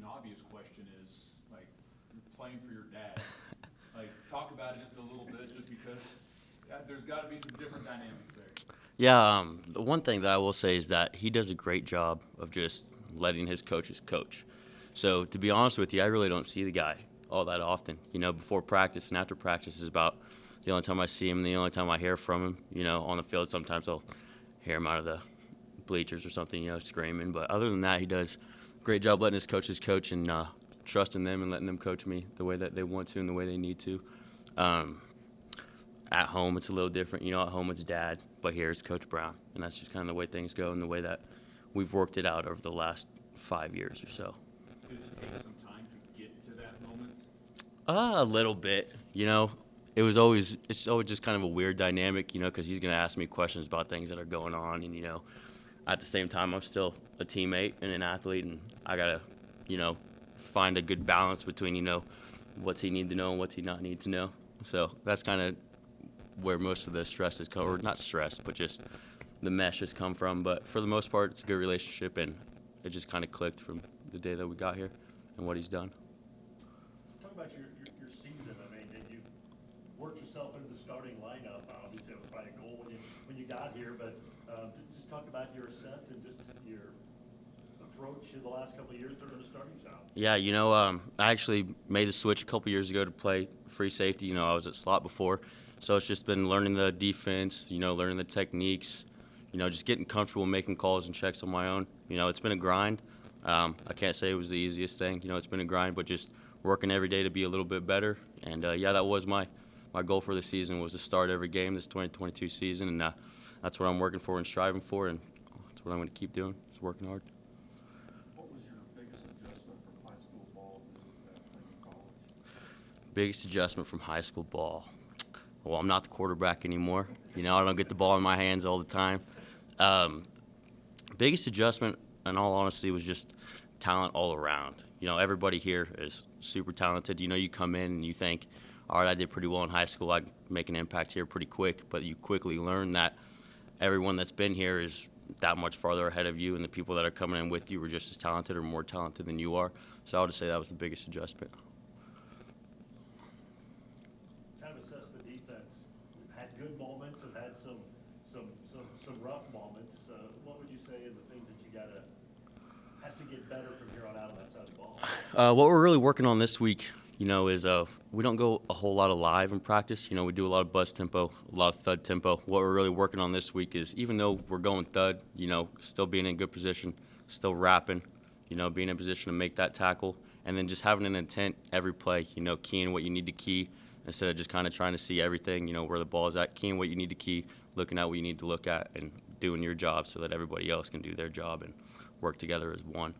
an obvious question is, like, you're playing for your dad. Like, talk about it just a little bit, just because there's got to be some different dynamics there. Yeah, the one thing that I will say is that he does a great job of just letting his coaches coach. So to be honest with you, I really don't see the guy all that often. Before practice and after practice is about the only time I see him, the only time I hear from him. On the field, sometimes I'll hear him out of the bleachers or something, screaming. But other than that, he does a great job letting his coaches coach and trusting them and letting them coach me the way that they want to and the way they need to. At home, it's a little different. At home it's dad, but here it's Coach Brown. And that's just kind of the way things go and the way that we've worked it out over the last 5 years or so. Did it take some time to get to that moment? A little bit. It's always just kind of a weird dynamic, because he's going to ask me questions about things that are going on. And, at the same time, I'm still a teammate and an athlete, and I got to, find a good balance between, what's he need to know and what's he not need to know. So that's kind of where most of the stress has come, or not stress, but just the mesh has come from. But for the most part, it's a good relationship, and it just kind of clicked from the day that we got here and what he's done. Talk about your season. I mean, you worked yourself into the starting lineup. Obviously, it was probably a goal when you got here, but just talk about your ascent and just your approach in the last couple of years during the starting job. Yeah, I actually made the switch a couple years ago to play free safety. I was at slot before, so it's just been learning the defense, learning the techniques, just getting comfortable making calls and checks on my own. It's been a grind. I can't say it was the easiest thing. It's been a grind, but just working every day to be a little bit better. And, that was my goal for the season, was to start every game this 2022 season, and that's what I'm working for and striving for, and that's what I'm going to keep doing, is working hard. What was your biggest adjustment from high school ball to playing college? Biggest adjustment from high school ball. Well, I'm not the quarterback anymore. I don't get the ball in my hands all the time. Biggest adjustment, in all honesty, was just talent all around. Everybody here is super talented. You come in and you think, all right, I did pretty well in high school. I'd make an impact here pretty quick. But you quickly learn that everyone that's been here is that much farther ahead of you, and the people that are coming in with you are just as talented or more talented than you are. So I would say that was the biggest adjustment. Kind of assess the defense. We've had good moments and had some rough moments. What would you say are the things that you has to get better from here on out on that side of the ball? What we're really working on this week, is we don't go a whole lot of live in practice. We do a lot of buzz tempo, a lot of thud tempo. What we're really working on this week is, even though we're going thud, still being in good position, still wrapping, being in position to make that tackle, and then just having an intent every play, keying what you need to key instead of just kind of trying to see everything, where the ball is at, keying what you need to key, looking at what you need to look at, and doing your job so that everybody else can do their job and work together as one.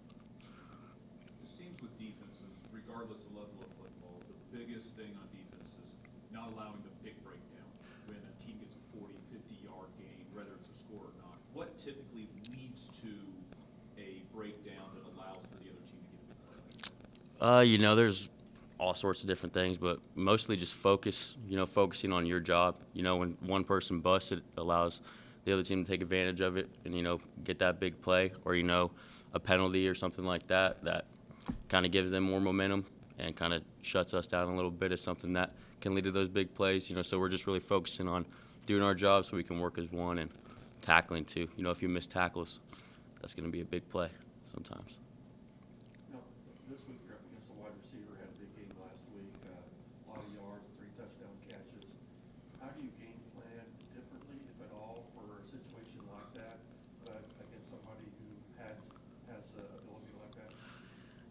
It seems with defenses, regardless of level of football, the biggest thing on defense is not allowing the big breakdown when a team gets a 40, 50-yard gain, whether it's a score or not. What typically leads to a breakdown that allows for the other team to get a big play? There's all sorts of different things, but mostly just focusing on your job. When one person busts, it allows the other team to take advantage of it and, get that big play, or, a penalty or something like that kind of gives them more momentum and kind of shuts us down a little bit, is something that can lead to those big plays. So we're just really focusing on doing our job so we can work as one, and tackling too. If you miss tackles, that's going to be a big play sometimes. This week you're up against a wide receiver, had a big game last week, a lot of yards, 3 touchdown catches. How do you game plan differently, if at all, for a situation like that, against somebody who has ability like that?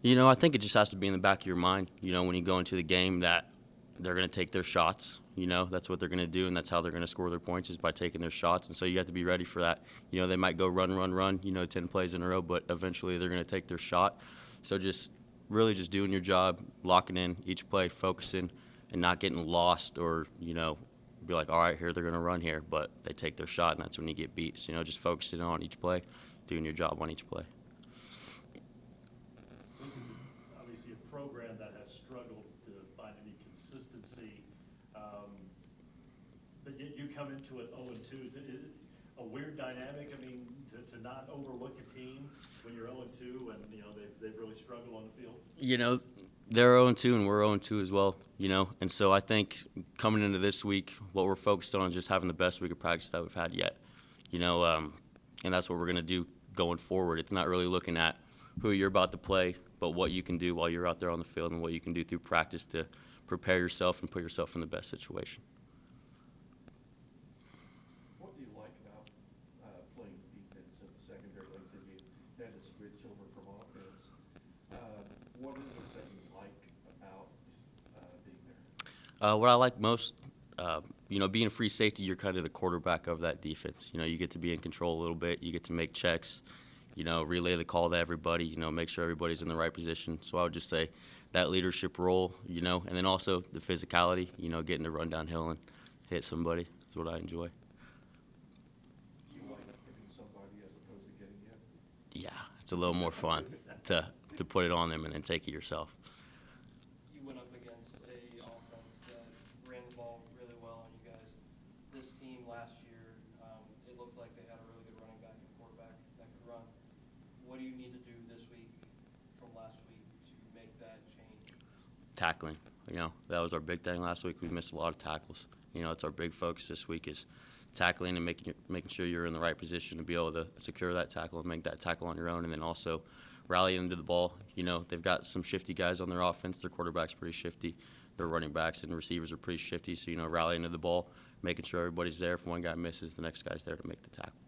I think it just has to be in the back of your mind, when you go into the game, that they're going to take their shots. That's what they're going to do, and that's how they're going to score their points, is by taking their shots. And so you have to be ready for that. They might go run, 10 plays in a row, but eventually they're going to take their shot. So just really just doing your job, locking in each play, focusing, and not getting lost, or, be like, all right, here they're going to run here, but they take their shot, and that's when you get beat. So, just focusing on each play, doing your job on each play. Obviously a program that has struggled to find any consistency, but yet you come into it 0-2. Is it a weird dynamic? I mean, to not overlook a team when you're 0-2, and they've really struggled on the field? You know, they're 0-2 and we're 0-2 as well, you know. And so I think coming into this week, what we're focused on is just having the best week of practice that we've had yet, you know, and that's what we're going to do going forward. It's not really looking at who you're about to play, but what you can do while you're out there on the field and what you can do through practice to prepare yourself and put yourself in the best situation. What do you like about playing defense in the secondary? Like I said, you had to switch over from offense. What is it that you like about being there? What I like most, you know, being a free safety, you're kind of the quarterback of that defense. You know, you get to be in control a little bit. You get to make checks, you know, relay the call to everybody, you know, make sure everybody's in the right position. So I would just say that leadership role, you know, and then also the physicality, you know, getting to run downhill and hit somebody is what I enjoy. You like hitting somebody as opposed to getting hit? Yeah, it's a little more fun to put it on them and then take it yourself. You went up against a offense that ran the ball really well on you guys. This team last year, it looked like they had a really good running back and quarterback that could run. What do you need to do this week from last week to make that change? Tackling, you know, that was our big thing last week. We missed a lot of tackles. You know, it's our big focus this week is tackling and making sure you're in the right position to be able to secure that tackle and make that tackle on your own, and then also rallying into the ball. You know, they've got some shifty guys on their offense. Their quarterback's pretty shifty. Their running backs and receivers are pretty shifty. So, you know, rallying to the ball, making sure everybody's there. If one guy misses, the next guy's there to make the tackle.